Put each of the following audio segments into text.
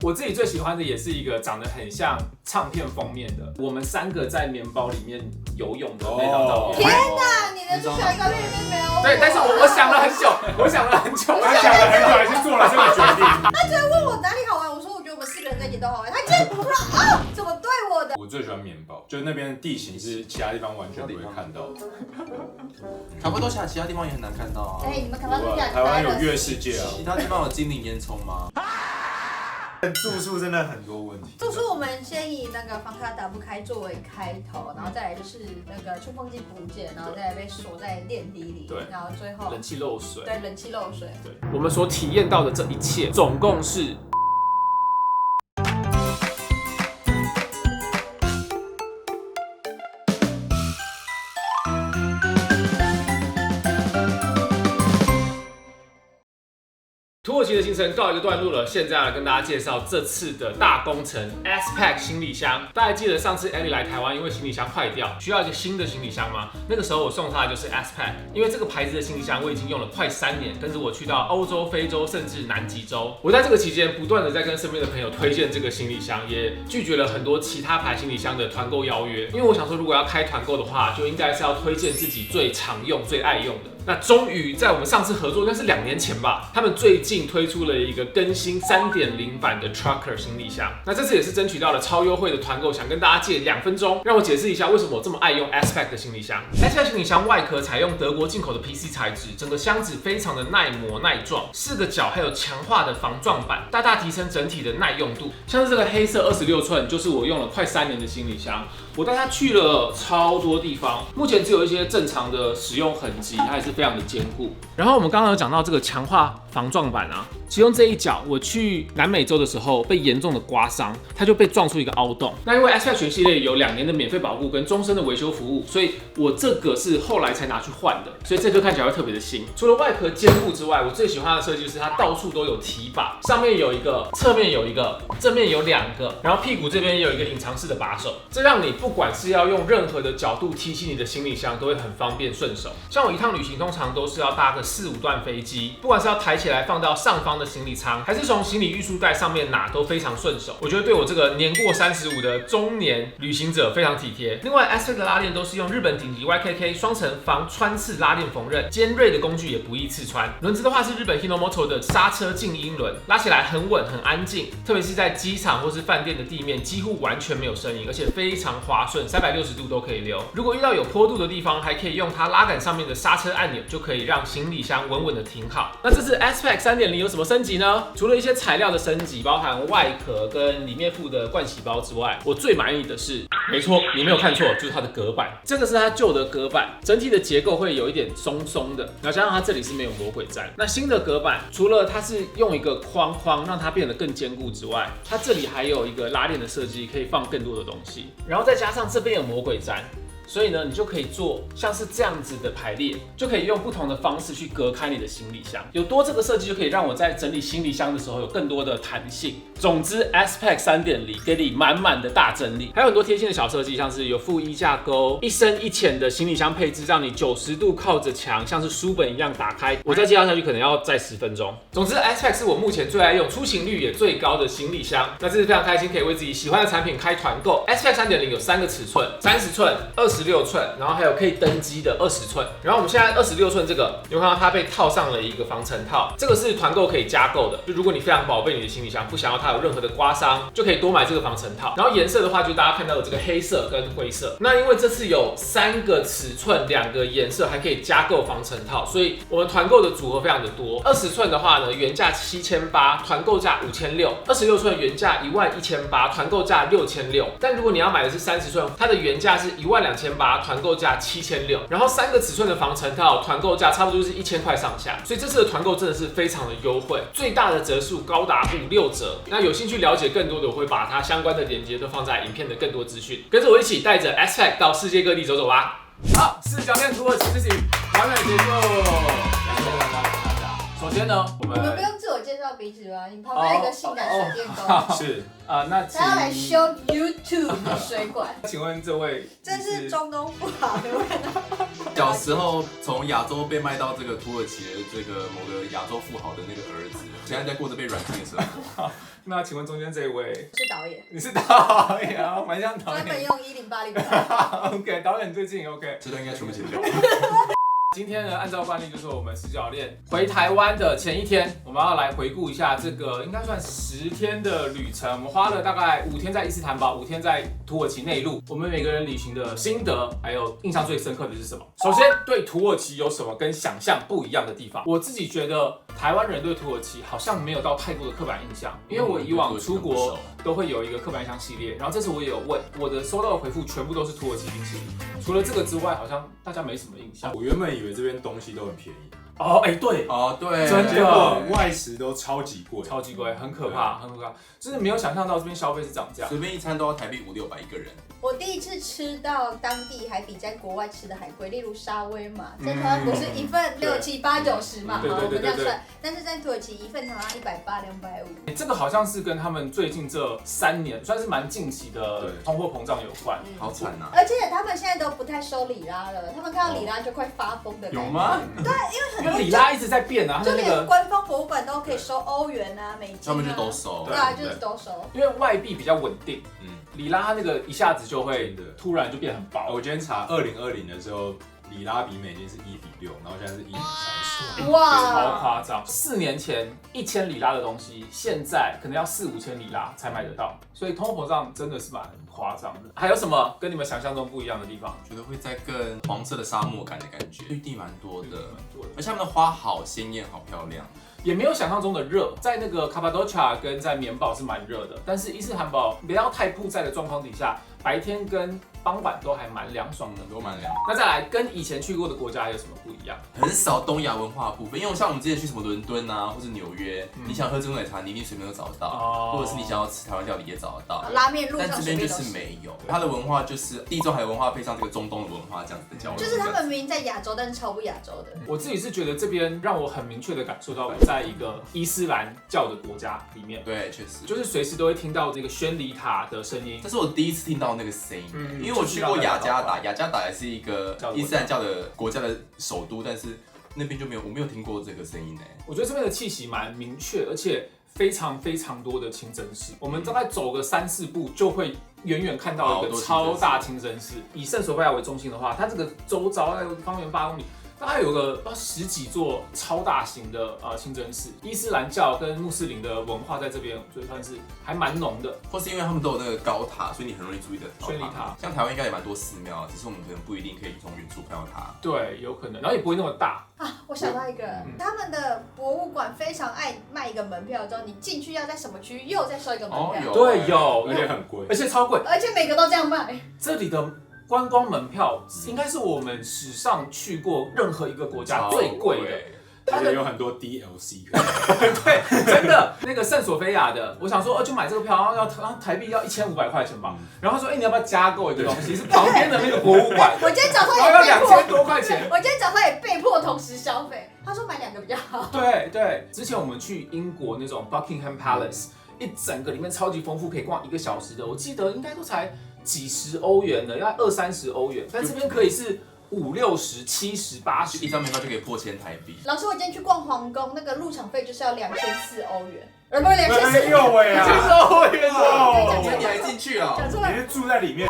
我自己最喜欢的也是一个长得很像唱片封面的，我们3个在棉包里面游泳的那张照片。天哪，你的这小照片里面没有我。对，但是我想了很久，他想了很久还是做了这个决定。他居然问我哪里好玩，我说我觉得我们4个人在一起都好玩。他竟然说啊，怎么对我的？我最喜欢棉包，就那边地形是其他地方完全不会看到的。卡布多其他地方也很难看到啊。你们卡巴多奇台湾有月世界啊，其他地方有精灵烟囱吗？住宿真的很多问题。住宿我们先以那个房卡打不开作为开头，然后再来就是那个吹风机不见，然后再来被锁在垫底里，对，然后最后冷气漏水，对，冷气漏水。对，我们所体验到的这一切，总共是。土耳其的行程告一个段落了，现在来跟大家介绍这次的大工程 S-Pack 行李箱。大家记得上次 Ellie 来台湾，因为行李箱坏掉，需要一个新的行李箱吗？那个时候我送她的就是 S-Pack， 因为这个牌子的行李箱我已经用了快3年，跟着我去到欧洲、非洲，甚至南极洲。我在这个期间不断的在跟身边的朋友推荐这个行李箱，也拒绝了很多其他牌行李箱的团购邀约，因为我想说，如果要开团购的话，就应该是要推荐自己最常用、最爱用的。那终于在我们上次合作，应该是2年前吧，他们最近推出了一个更新3.0版的 Trucker 行李箱。那这次也是争取到了超优惠的团购，想跟大家借2分钟，让我解释一下为什么我这么爱用 S-Pack 的行李箱。S-Pack 行李箱外壳采用德国进口的 PC 材质，整个箱子非常的耐磨耐撞，4个角还有强化的防撞板，大大提升整体的耐用度。像是这个黑色26寸，就是我用了快3年的行李箱，我带它去了超多地方，目前只有一些正常的使用痕迹，它也是非常的坚固。然后我们刚刚有讲到这个强化防撞板啊，其中这一角我去南美洲的时候被严重的刮伤，它就被撞出一个凹洞。那因为 S-Pack 全系列有2年的免费保护跟终身的维修服务，所以我这个是后来才拿去换的，所以这颗看起来会特别的新。除了外壳坚固之外，我最喜欢的设计就是它到处都有提把，上面有一个，侧面有一个，正面有2个，然后屁股这边也有一个隐藏式的把手，这让你不管是要用任何的角度提起你的行李箱，都会很方便顺手。像我一趟旅行通常都是要搭个4-5段飞机，不管是要抬起来放到上方的行李舱，还是从行李运输带上面拿，都非常顺手。我觉得对我这个年过35的中年旅行者非常体贴。另外 S-Pack 的拉链都是用日本顶级 YKK 双层防穿刺拉链缝纫，尖锐的工具也不易刺穿。轮子的话是日本 Hinomoto 的刹车静音轮，拉起来很稳很安静，特别是在机场或是饭店的地面几乎完全没有声音，而且非常滑顺，360度都可以溜。如果遇到有坡度的地方，还可以用它拉杆上面的刹车按钮，就可以让行李箱稳稳的停好。那这次 S-Pack 3.0有什么升级呢？除了一些材料的升级，包含外壳跟里面附的盥洗包之外，我最满意的是，没错，你没有看错，就是它的隔板。这个是它旧的隔板，整体的结构会有一点松松的，然后加上它这里是没有魔鬼毡。那新的隔板，除了它是用一个框让它变得更坚固之外，它这里还有一个拉链的设计，可以放更多的东西，然后再加上这边有魔鬼毡。所以呢，你就可以做像是这样子的排列，就可以用不同的方式去隔开你的行李箱。有多这个设计，就可以让我在整理行李箱的时候有更多的弹性。总之 ，S-Pack 3.0给你满满的大整理，还有很多贴心的小设计，像是有附衣架钩、一深一浅的行李箱配置，让你90度靠着墙，像是书本一样打开。我再介绍下去可能要再10分钟。总之 ，S-Pack 是我目前最爱用、出行率也最高的行李箱。那这次非常开心，可以为自己喜欢的产品开团购。S-Pack 3.0有3个尺寸，30寸、26寸，然后还有可以登机的20寸。然后我们现在26寸这个，有看到它被套上了一个防尘套，这个是团购可以加购的。就如果你非常宝贝你的行李箱，不想要它有任何的刮伤，就可以多买这个防尘套。然后颜色的话，就大家看到的这个黑色跟灰色。那因为这次有3个尺寸、2个颜色，还可以加购防尘套，所以我们团购的组合非常的多。20寸的话呢，原价7800，团购价5600；26寸原价11800，团购价6600。但如果你要买的是30寸，它的原价是12800。团购价7600，然后3个尺寸的防尘套团购价差不多就是1000块上下，所以这次的团购真的是非常的优惠，最大的折数高达56折。那有兴趣了解更多的，我会把它相关的链接都放在影片的更多资讯，跟着我一起带着 S-Pack 到世界各地走走吧。好，4角恋土耳其之行完美结束。首先呢，我你们不们用自我介绍彼此吗？你旁边有一个性感水电工，是，那他要来修 YouTube 的水管，请问这位这是中东富豪的味道。小时候从亚洲被卖到这个土耳其的这个某个亚洲富豪的那个儿子，现在在过着被软禁的生活。那请问中间这一位，是导演，你是导演啊，蛮像导演。专门用1080。OK，导演最近 OK。这段应该全部剪掉。今天呢，按照惯例就是我们施教练回台湾的前一天，我们要来回顾一下这个应该算10天的旅程。我们花了大概5天在伊斯坦堡，5天在土耳其内陆。我们每个人旅行的心得，还有印象最深刻的是什么？首先，对土耳其有什么跟想象不一样的地方？我自己觉得台湾人对土耳其好像没有到太多的刻板印象，因为我以往出国都会有一个刻板印象系列，然后这次我也有问，我的收到的回复全部都是土耳其冰淇淋。除了这个之外，好像大家没什么印象。我原本以为这边东西都很便宜，哦，对，哦，对，真的结果外食都超级贵，超级贵，很可怕，很可怕，就是没有想象到这边消费是长这样。随便一餐都要台币500-600一个人。我第一次吃到当地还比在国外吃的还贵，例如沙威玛，在台湾不是一份6、7、8、90嘛，对好，我们这样算，但是在土耳其一份常常180、250。这个好像是跟他们最近这3年算是蛮近期的通货膨胀有关。好惨呐！而且他们现在都不太收里拉了，他们看到里拉就快发疯的感觉。有吗？对，因为里拉一直在变啊，就它的那个，连官方博物馆都可以收欧元啊、美金啊，他们就都收。对啊，就是都收。因为外币比较稳定，里拉它那个一下子就会真的突然就变很薄。我今天查2020的时候，里拉比美金是1:6，然后现在是1:30。哇，超夸张！4年前1000里拉的东西，现在可能要4、5千里拉才买得到，所以通货膨胀真的是蛮夸张的。还有什么跟你们想象中不一样的地方？觉得会在更黄色的沙漠感的感觉，绿地蛮多的，而且他们的花好鲜艳，好漂亮。也没有想象中的热，在那个卡帕多奇亚跟在棉堡是蛮热的，但是伊斯坦堡不要太曝晒的状况底下，白天跟傍晚都还蛮凉爽的，都蛮凉。那再来跟以前去过的国家还有什么不一样？很少东亚文化的部分，因为像我们之前去什么伦敦啊，或是纽约，你想喝珍珠奶茶，你一定随便都找得到，或者是你想要吃台湾料理也找得到。拉面路上但这边就是没有，它的文化就是地中海文化配上这个中东的文化这样子的交流。就是他们明明在亚洲，但是超不亚洲的。我自己是觉得这边让我很明确的感受到我在一个伊斯兰教的国家里面，对，确实，就是随时都会听到这个宣礼塔的声音。这是我第一次听到那个声音，因为我去过雅加达，雅加达也是一个伊斯兰教的国家的首都，但是那边就没有，我没有听过这个声音呢。我觉得这边的气息蛮明确，而且非常非常多的清真寺，我们大概走个3、4步就会远远看到一个超大清真寺。以圣索菲亚为中心的话，它这个周遭大概方圆8公里。大概有个10几座超大型的清真寺，伊斯兰教跟穆斯林的文化在这边，所以算是还蛮浓的。或是因为他们都有那个高塔，所以你很容易注意得到。宣礼塔，像台湾应该也蛮多寺庙，只是我们可能不一定可以从远处看到它。对，有可能，然后也不会那么大啊。我想到一个，他们的博物馆非常爱卖一个门票之后，你进去要在什么区又再收一个门票。对，有，而且很贵，而且超贵，而且每个都这样卖。这里的观光门票应该是我们史上去过任何一个国家最贵的，而且有很多 DLC。对，真的那个圣索菲亚的，我想说就买这个票，然后台币要1500块钱吧。然后他说，你要不要加购一个东西？是旁边的那个博物馆。我今天早上也要2000多块钱。我今天早上也被迫同时消费。他说买2个比较好。对，之前我们去英国那种 Buckingham Palace，一整个里面超级丰富，可以逛1个小时的，我记得应该都才几十欧元的，要20、30欧元，但这边可以是50、60、70、80，一张门票就可以破1000台币。老师，我今天去逛皇宫，那个入场费就是要2400欧元，而不是2400。没有哎呀，2000欧元哦今天你还进去啊？讲出来，你是住在里面。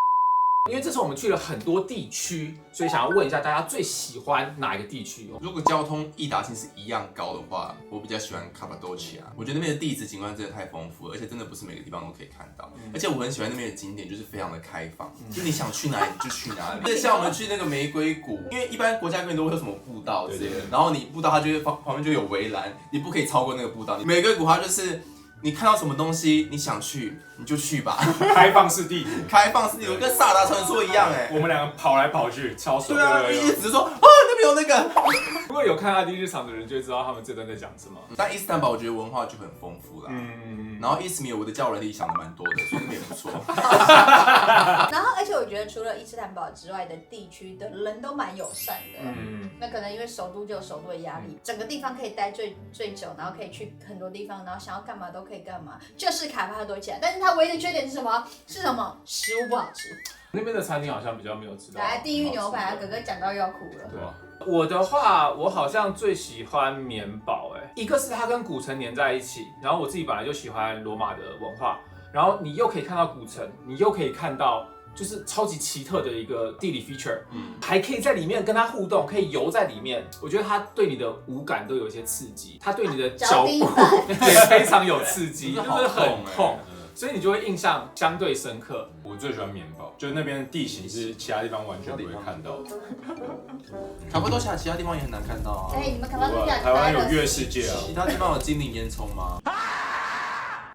因为这次我们去了很多地区，所以想要问一下大家最喜欢哪一个地区？如果交通易达性是一样高的话，我比较喜欢卡帕多奇亚。我觉得那边的地质景观真的太丰富了，而且真的不是每个地方都可以看到。而且我很喜欢那边的景点，就是非常的开放，就你想去哪里就去哪里。像我们去那个玫瑰谷，因为一般国家公园都会有什么步道之类的，然后你步道它就会旁边就有围栏，你不可以超过那个步道。玫瑰谷它就是你看到什么东西，你想去你就去吧，开放式地图，开放式地图跟萨达传说一样哎。我们2个跑来跑去，超爽。对啊，一直说那边有那个。如果有看阿迪日常的人就会知道他们这段在讲什么。但伊斯坦堡我觉得文化就很丰富啦。然后伊斯米尔我的交友软体想的蛮多的，所以那边也不错。然后而且我觉得除了伊斯坦堡之外的地区的人都蛮友善的。那可能因为首都就有首都的压力，整个地方可以待最久，然后可以去很多地方，然后想要干嘛都可以干嘛，就是卡帕多奇亚。但是它唯一的缺点是什么？食物不好吃。那边的餐厅好像比较没有吃到。来，地狱牛排，哥哥讲到又要哭了。对啊，我的话，我好像最喜欢棉堡，一个是它跟古城连在一起，然后我自己本来就喜欢罗马的文化，然后你又可以看到古城，你又可以看到就是超级奇特的一个地理 feature，还可以在里面跟它互动，可以游在里面。我觉得它对你的五感都有一些刺激，它对你的脚步也非常有刺激，就是很痛。所以你就会印象相对深刻。我最喜欢棉堡，就是那边的地形是其他地方完全不会看到的。卡帕多奇亚其他地方也很难看到啊。你们卡帕多奇亚台湾有月世界啊，其他地方有精灵烟囱吗？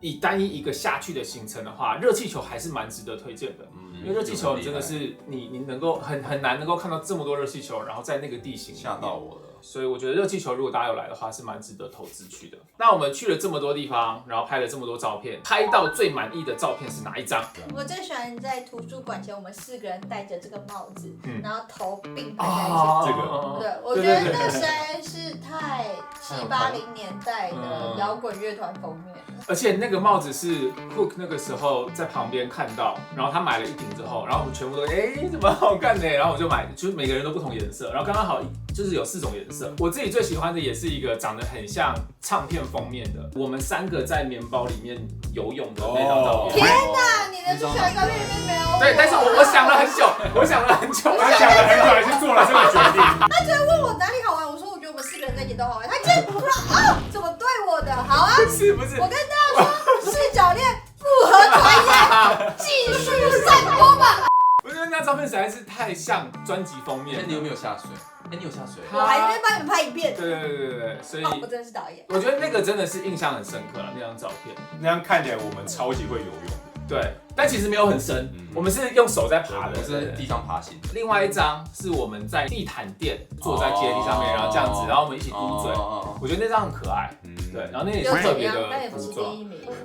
以单一一个下去的行程的话，热气球还是蛮值得推荐的。因为热气球真的是你能够很难能够看到这么多热气球，然后在那个地形吓到我了。所以我觉得热气球如果大家有来的话，是蛮值得投资去的。那我们去了这么多地方，然后拍了这么多照片，拍到最满意的照片是哪一张？我最喜欢在图书馆前，我们4个人戴着这个帽子，然后头并排在一起。这个，对，我觉得那实在是太70-80年代的摇滚乐团封面。而且那个帽子是 Cook 那个时候在旁边看到，然后他买了一顶之后，然后我们全部都怎么好看呢？然后我就买，就是每个人都不同颜色，然后刚刚好就是有4种颜色。我自己最喜欢的也是一个长得很像唱片封面的，我们3个在棉包里面游泳的那张照片。天哪，你的最喜欢照片里面没有我？对，但是我想了很久，他想了很久还是做了这个决定。他居然问我哪里好玩，我说我觉得我们4个人在一起都好玩。他竟然不知道怎么对我的？好啊，不是，我跟大家说，视角链复合传言，继续散播吧。我觉得那照片实在是太像专辑封面。你有没有下水？你有下水？我还在帮你们拍影片。对，所以我真的是导演。我觉得那个真的是印象很深刻那张照片。那样看起来我们超级会游泳。对，但其实没有很深，我们是用手在爬的，是在地上爬行。另外一张是我们在地毯垫坐在阶梯上面，然后这样子，然后我们一起嘟嘴。我觉得那张很可爱，对，然后那也是特别的服装。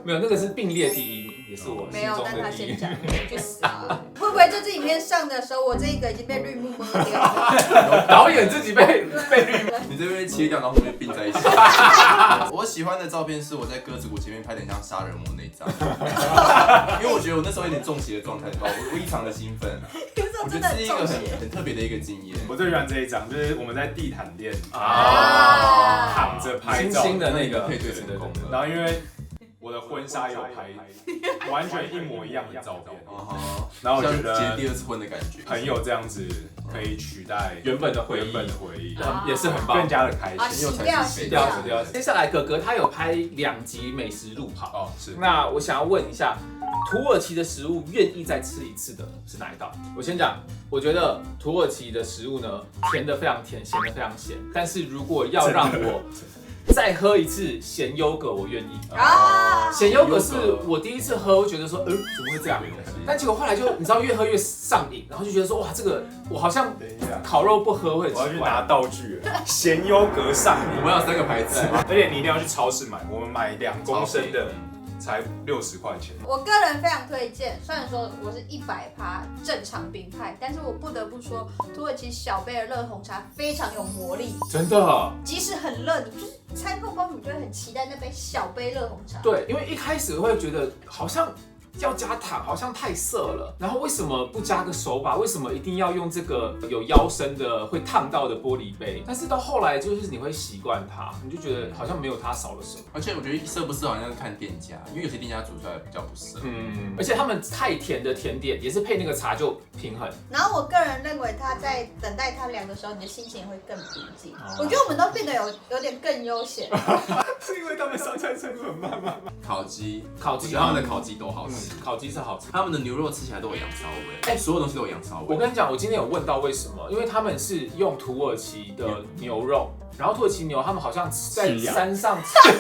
没有，那个是并列第1名，也是我心中的第1名。去死啊！会不会这支影片上的时候，我这个已经被绿幕抹掉了？导演自己被绿幕。你这边切掉，然后后面并在一起。我喜欢的照片是我在鸽子谷前面拍的像杀人魔那一张，因为我觉得我那时候有点中邪的状态，我异常的兴奋。我觉得是一个很特别的一个经验。我最喜欢这一张，就是我们在地毯垫躺着拍照，星星的那个配对成功的。然后因为我的婚纱有拍完全一模一样的照片，然后我觉得结第2次婚的感觉，很有这样子可以取代原本的回忆，也是很棒，更加的开心。洗掉。接下来哥哥他有拍2集美食路跑是。那我想要问一下，土耳其的食物愿意再吃一次的是哪一道？我先讲，我觉得土耳其的食物呢，甜的非常甜，咸的非常咸。但是如果要让我再喝一次咸优格，我愿意。咸优格是我第一次喝，我觉得说，怎么会这样？但结果后来就你知道越喝越上瘾，然后就觉得说，哇，这个我好像烤肉不喝会很奇怪。我要去拿道具了，咸优格上瘾。我们要3个牌子，而且你一定要去超市买，我们买2公升的。才60块钱。我个人非常推荐，虽然说我是100%正常冰派，但是我不得不说，土耳其小杯的热红茶非常有魔力。真的，即使很热，你就是餐后光，你就会很期待那杯小杯热红茶。对，因为一开始会觉得好像要加糖，好像太涩了。然后为什么不加个手把？为什么一定要用这个有腰身的会烫到的玻璃杯？但是到后来就是你会习惯它，你就觉得好像没有它少了什么。而且我觉得适不适合好像看店家，因为有些店家煮出来比较不适合。而且他们太甜的甜点也是配那个茶就平衡。然后我个人认为，他在等待它凉的时候，你的心情会更平静。我觉得我们都变得有点更悠闲。是因为他们上菜速度很慢吗？烤鸡，烤鸡，他们的烤鸡都好吃，烤鸡是好吃。他们的牛肉吃起来都有羊骚味，所有东西都有羊骚味。我跟你讲，我今天有问到为什么，因为他们是用土耳其的牛肉，然后土耳其牛他们好像在山上吃，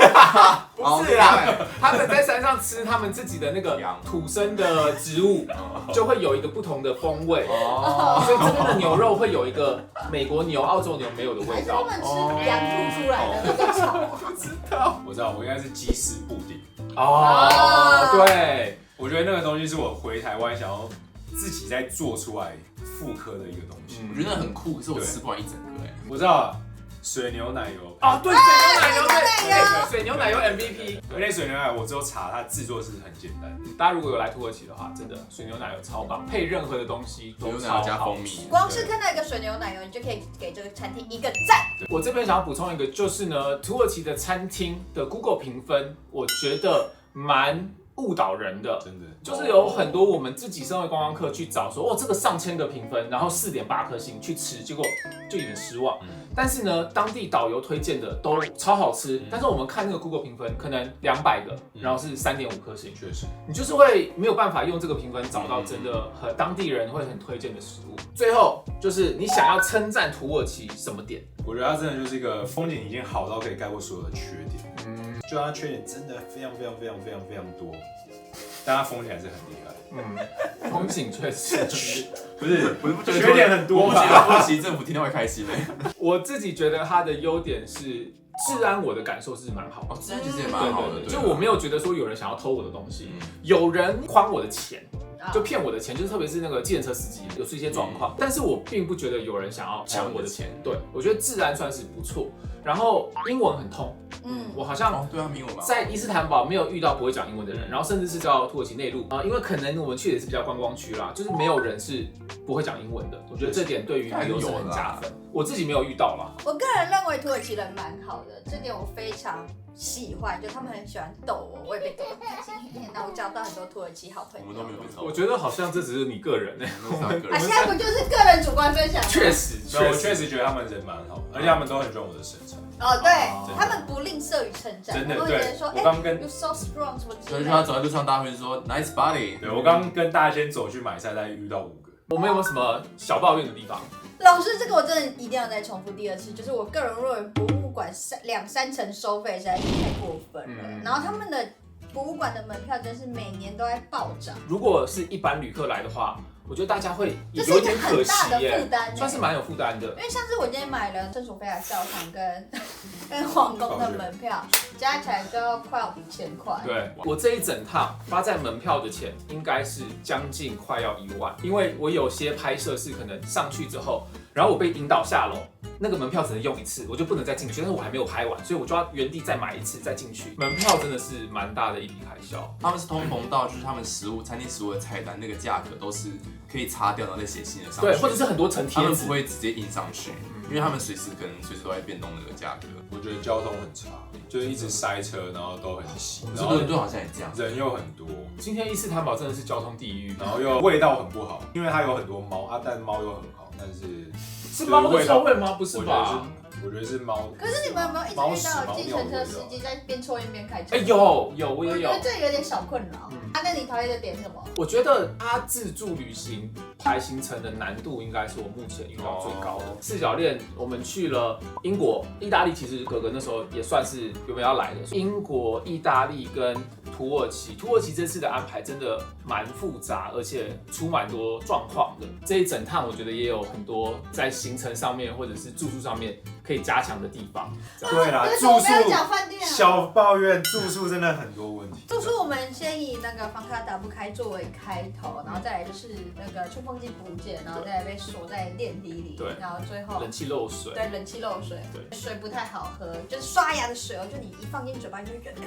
不是啦，他们在山上吃他们自己的那个土生的植物，就会有一个不同的风味，所以这边的牛肉会有一个美国牛、澳洲牛没有的味道。还是他们吃羊吐出来的那个草？不知道，我知道，我应该是鸡丝布丁。对，我觉得那个东西是我回台湾想要自己再做出来复刻的一个东西。我觉得很酷，可是我吃不完一整个哎。我知道水牛奶油啊，对，水牛奶油，对，水牛奶油 MVP。而且水牛奶油我之后查它制作是很简单。大家如果有来土耳其的话，真的水牛奶油超棒，配任何的东西都超加好蜂蜜。光是看到一个水牛奶油，你就可以给这个餐厅一个赞。我这边想要补充一个，就是呢，土耳其的餐厅的 Google 评分，我觉得蛮误导人的，真的就是有很多我们自己身为观光客去找说，哦，这个上千个评分，然后4.8颗星去吃，结果就有点失望。但是呢，当地导游推荐的都超好吃，但是我们看那个 Google 评分，可能200个，然后是3.5颗星，确实，你就是会没有办法用这个评分找到真的和当地人会很推荐的食物。最后就是你想要称赞土耳其什么点？我觉得它真的就是一个风景已经好到可以盖过所有的缺点。就它缺点真的非常多，但它风景还是很厉害。风景确实不是缺点很多吧？土耳其政府听到会开心的。我自己觉得它的优点是治安，我的感受是蛮好的。治安其实也蛮好的，就我没有觉得说有人想要偷我的东西，有人诓我的钱。就骗我的钱，就是特别是那个计程车司机有出一些状况，但是我并不觉得有人想要抢我的钱。对，我觉得治安算是不错，然后英文很通。我好像对啊，英文在伊斯坦堡没有遇到不会讲英文的人，然后甚至是到土耳其内陆因为可能我们去的也是比较观光区啦，就是没有人是不会讲英文的。我觉得这点对于旅游是很加分。我自己没有遇到啦。我个人认为土耳其人蛮好的，这点我非常喜欢，就他们很喜欢逗我，我也被逗得开心。那我交到很多土耳其好朋友。我们都没有被逗。我觉得好像这只是你个人现在不就是个人主观分享吗？确实，我确实觉得他们人蛮好，而且他们都很喜欢我的身材。对，他们不吝啬于称赞，真的会觉得说，我刚跟 you so strong 什么之类的。所以他走在路上，大家会说 nice body。对，我刚跟大家先走去买菜，大概遇到5个。我们有没有什么小抱怨的地方？老师，这个我真的一定要再重复第2次，就是我个人认为博物馆2-3成收费实在是太过分了，然后他们的博物馆的门票真是每年都在暴涨。如果是一般旅客来的话，我觉得大家会有一点可惜耶，算是蛮有负担的。因为像是我今天买了圣索菲亚教堂跟皇宫的门票，加起来就要快要5000块。对，我这一整趟花在门票的钱应该是将近快要1万，因为我有些拍摄是可能上去之后，然后我被引导下楼，那个门票只能用1次，我就不能再进去，但是我还没有拍完，所以我就要原地再买1次再进去。门票真的是蛮大的一笔开销。他们是通膨到，就是他们餐厅食物的菜单那个价格都是可以擦掉，然后再写新的上去。对，或者是很多层贴纸，他们不会直接印上去，因为他们随时都在变动那个价格。我觉得交通很差，就是一直塞车，然后都很挤。然后伦敦好像也这样，人又很多。今天伊斯坦堡真的是交通地狱，然后又味道很不好，因为它有很多猫但猫又很好，但是猫的臭味吗？不是吧？我觉得是猫。可是你们有没有一直遇到计程车司机在边抽烟边开车？有，我也有。我觉得这有点小困扰。那你讨厌的点是什么？我觉得他自助旅行排行程的难度应该是我目前遇到最高的。4角恋我们去了英国、意大利，其实哥哥那时候也算是有没有要来的。英国、意大利跟土耳其这次的安排真的蛮复杂，而且出蛮多状况的。这一整趟我觉得也有很多在行程上面或者是住宿上面可以加强的地方。对啦，住宿小抱怨，住宿真的很多问题。住宿我们先以那个房卡打不开作为开头，然后再来就是那个吹风机不见，然后再来被锁在电梯里，对，然后最后冷气漏水，对，冷气漏水，对，水不太好喝，就是刷牙的水就你一放进嘴巴你就会觉得。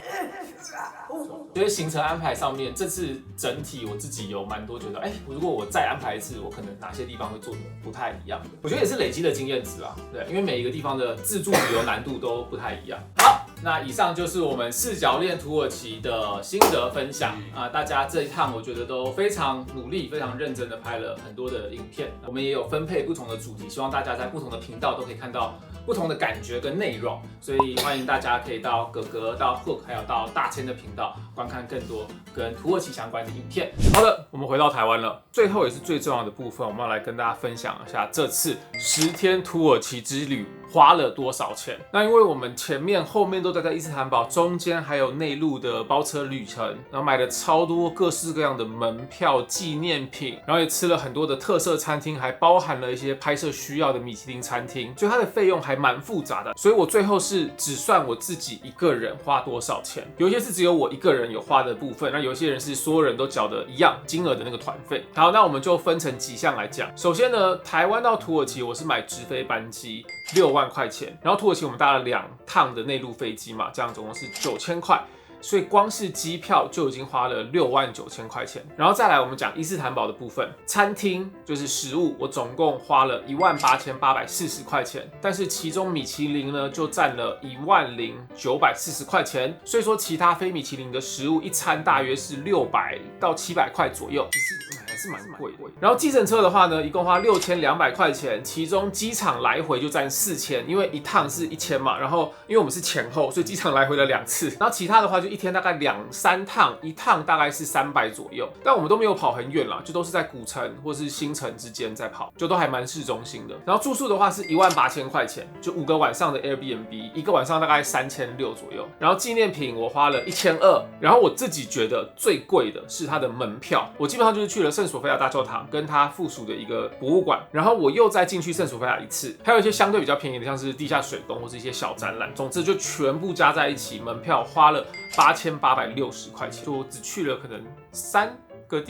觉得行程安排上面，这次整体我自己有蛮多觉得，如果我再安排一次，我可能哪些地方会做的不太一样的。我觉得也是累积的经验值啊，对，因为每一个地方的自助旅游难度都不太一样。好，那以上就是我们4角恋土耳其的心得分享啊，大家这一趟我觉得都非常努力、非常认真的拍了很多的影片，我们也有分配不同的主题，希望大家在不同的频道都可以看到不同的感觉跟内容，所以欢迎大家可以到哥哥、到 Hook 还有到大千的频道观看更多跟土耳其相关的影片。好的，我们回到台湾了，最后也是最重要的部分，我们要来跟大家分享一下这次10天土耳其之旅花了多少钱。那因为我们前面后面都待在伊斯坦堡，中间还有内陆的包车旅程，然后买了超多各式各样的门票、纪念品，然后也吃了很多的特色餐厅，还包含了一些拍摄需要的米其林餐厅，所以它的费用还蛮复杂的。所以我最后是只算我自己一个人花多少钱，有一些是只有我一个人有花的部分，那有些人是所有人都缴的一样金额的那个团费。好，那我们就分成几项来讲。首先呢，台湾到土耳其我是买直飞班机，6万块钱，然后土耳其我们搭了2趟的内陆飞机嘛，这样总共是9000块。所以光是机票就已经花了69000块钱，然后再来我们讲伊斯坦堡的部分，餐厅就是食物，我总共花了18840块钱，但是其中米其林呢就占了10940块钱，所以说其他非米其林的食物一餐大约是600到700块左右，其实还是蛮贵的。然后计程车的话呢，一共花6200块钱，其中机场来回就占4000，因为一趟是1000嘛，然后因为我们是前后，所以机场来回了2次，然后其他的话就一天大概2-3趟，一趟大概是300左右，但我们都没有跑很远啦，就都是在古城或是新城之间在跑，就都还蛮市中心的。然后住宿的话是18000块钱，就5个晚上的 Airbnb， 一个晚上大概3600左右。然后纪念品我花了1200，然后我自己觉得最贵的是它的门票，我基本上就是去了圣索菲亚大教堂跟它附属的一个博物馆，然后我又再进去圣索菲亚1次，还有一些相对比较便宜的，像是地下水宫或是一些小展览，总之就全部加在一起，门票花了8860块钱，就我只去了可能3-4个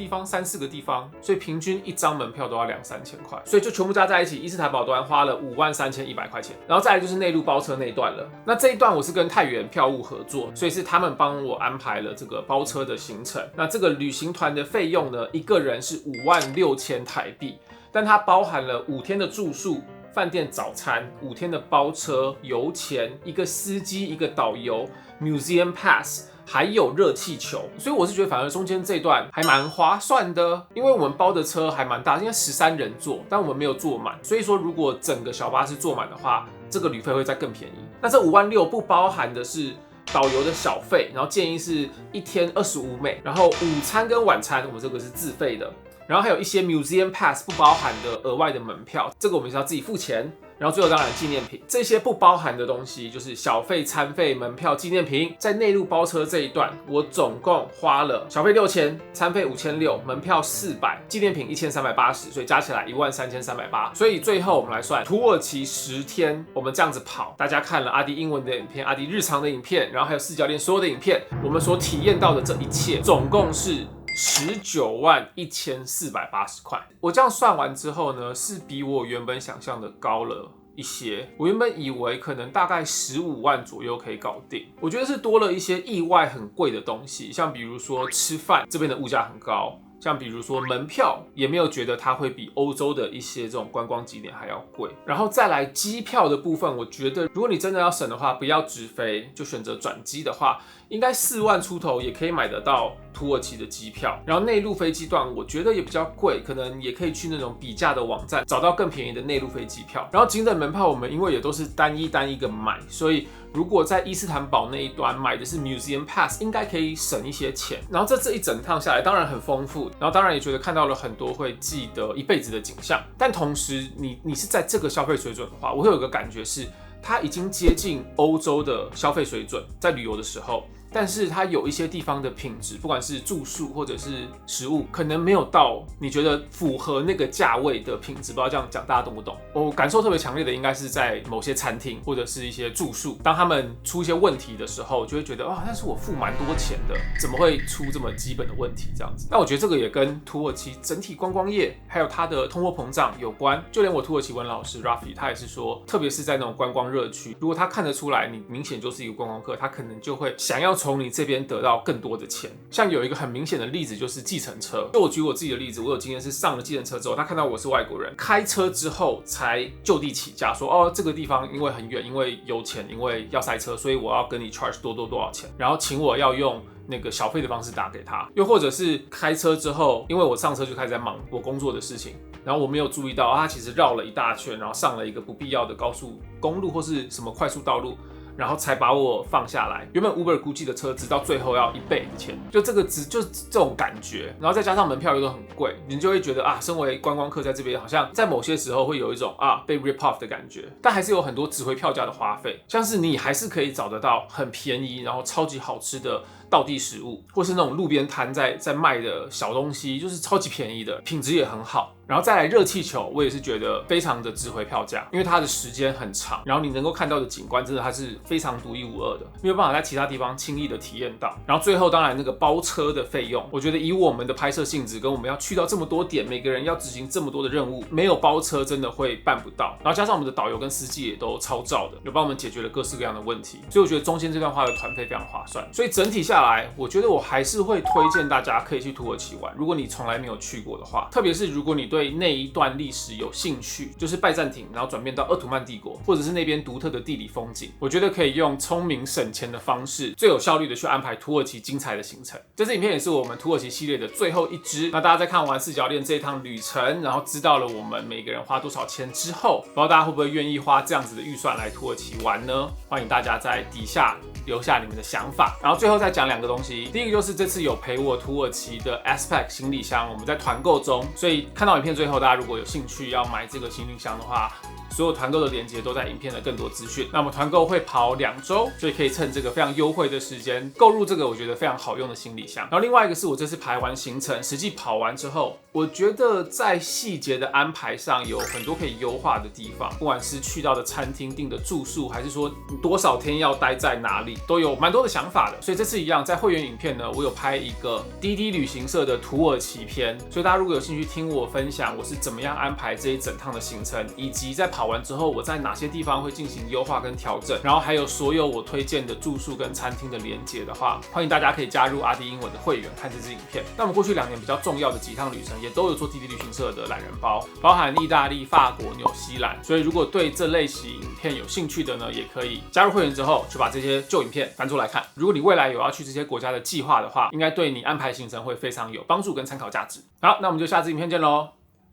地方，所以平均一张门票都要2-3000块，所以就全部加在一起，伊斯坦堡端花了53100块钱。然后再来就是内陆包车那一段了，那这一段我是跟太原票务合作，所以是他们帮我安排了这个包车的行程。那这个旅行团的费用呢，一个人是56000台币，但它包含了5天的住宿、饭店早餐、5天的包车、油钱、一个司机、一个导游、Museum Pass，还有热气球，所以我是觉得反而中间这段还蛮划算的，因为我们包的车还蛮大，应该13人坐，但我们没有坐满，所以说如果整个小巴士坐满的话，这个旅费会再更便宜。那这56000不包含的是导游的小费，然后建议是1天25美，然后午餐跟晚餐我们这个是自费的，然后还有一些 Museum Pass 不包含的额外的门票，这个我们是要自己付钱。然后最后当然纪念品，这些不包含的东西就是小费、餐费、门票、纪念品。在内陆包车这一段，我总共花了小费6000，餐费5600，门票400，纪念品1380，所以加起来13380。所以最后我们来算，土耳其10天，我们这样子跑，大家看了阿迪英文的影片、阿迪日常的影片，然后还有4教练所有的影片，我们所体验到的这一切，总共是191480块。我这样算完之后呢，是比我原本想象的高了一些。我原本以为可能大概15万左右可以搞定，我觉得是多了一些意外很贵的东西，像比如说吃饭，这边的物价很高。像比如说门票，也没有觉得它会比欧洲的一些这种观光景点还要贵。然后再来机票的部分，我觉得如果你真的要省的话，不要直飞，就选择转机的话，应该4万出头也可以买得到土耳其的机票。然后内陆飞机段，我觉得也比较贵，可能也可以去那种比价的网站找到更便宜的内陆飞机票。然后景点门票我们因为也都是单一个买，所以如果在伊斯坦堡那一端买的是 Museum Pass， 应该可以省一些钱。然后这一整趟下来，当然很丰富，然后当然也觉得看到了很多会记得一辈子的景象。但同时你是在这个消费水准的话，我会有一个感觉是，它已经接近欧洲的消费水准，在旅游的时候。但是它有一些地方的品质，不管是住宿或者是食物，可能没有到你觉得符合那个价位的品质。不知道这样讲大家懂不懂？我感受特别强烈的应该是在某些餐厅或者是一些住宿，当他们出一些问题的时候，就会觉得哇，但是我付蛮多钱的，怎么会出这么基本的问题这样子？那我觉得这个也跟土耳其整体观光业还有它的通货膨胀有关。就连我土耳其文老师 Rafi 他也是说，特别是在那种观光热区，如果他看得出来你明显就是一个观光客，他可能就会想要从你这边得到更多的钱。像有一个很明显的例子就是计程车，就我举我自己的例子，我有经验是上了计程车之后，他看到我是外国人，开车之后才就地起价说，哦，这个地方因为很远，因为油钱，因为要塞车，所以我要跟你 charge 多少钱，然后请我要用那个小费的方式打给他。又或者是开车之后，因为我上车就开始在忙我工作的事情，然后我没有注意到他其实绕了一大圈，然后上了一个不必要的高速公路或是什么快速道路，然后才把我放下来。原本 Uber 估计的车资到最后要1倍的钱，就这个就是这种感觉。然后再加上门票又都很贵，你就会觉得啊，身为观光客在这边好像在某些时候会有一种被 rip off 的感觉。但还是有很多值回票价的花费，像是你还是可以找得到很便宜然后超级好吃的道地食物，或是那种路边摊在卖的小东西，就是超级便宜的，品质也很好。然后再来热气球，我也是觉得非常的值回票价，因为它的时间很长，然后你能够看到的景观真的它是非常独一无二的，没有办法在其他地方轻易的体验到。然后最后当然那个包车的费用，我觉得以我们的拍摄性质跟我们要去到这么多点，每个人要执行这么多的任务，没有包车真的会办不到。然后加上我们的导游跟司机也都超照的，有帮我们解决了各式各样的问题，所以我觉得中间这段花的团费非常划算。所以整体下来，我觉得我还是会推荐大家可以去土耳其玩，如果你从来没有去过的话，特别是如果你对那一段历史有兴趣，就是拜占庭，然后转变到鄂图曼帝国，或者是那边独特的地理风景，我觉得可以用聪明省钱的方式，最有效率的去安排土耳其精彩的行程。这支影片也是我们土耳其系列的最后一支。那大家在看完四角恋这一趟旅程，然后知道了我们每个人花多少钱之后，不知道大家会不会愿意花这样子的预算来土耳其玩呢？欢迎大家在底下留下你们的想法。然后最后再讲2个东西，第一个就是这次有陪我土耳其的 S-Pack 行李箱，我们在团购中，所以看到影片最后，大家如果有兴趣要买这个行李箱的话，所有团购的链接都在影片的更多资讯。那么团购会跑2周，所以可以趁这个非常优惠的时间购入这个我觉得非常好用的行李箱。然后另外一个是我这次排完行程，实际跑完之后，我觉得在细节的安排上有很多可以优化的地方，不管是去到的餐厅、订的住宿，还是说你多少天要待在哪里，都有蛮多的想法的。所以这次一样，在会员影片呢，我有拍一个滴滴旅行社的土耳其篇，所以大家如果有兴趣听我分享我是怎么样安排这一整趟的行程，以及在跑完之后我在哪些地方会进行优化跟调整，然后还有所有我推荐的住宿跟餐厅的连结的话，欢迎大家可以加入阿迪英文的会员看这支影片。那我们过去2年比较重要的几趟旅程，也都有做滴滴旅行社的懒人包，包含意大利、法国、纽西兰。所以如果对这类型影片有兴趣的呢，也可以加入会员之后，就把这些旧影片翻出来看。如果你未来有要去这些国家的计划的话，应该对你安排行程会非常有帮助跟参考价值。好，那我们就下支影片见喽，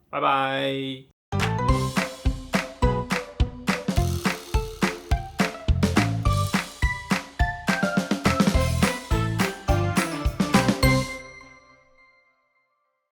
拜拜。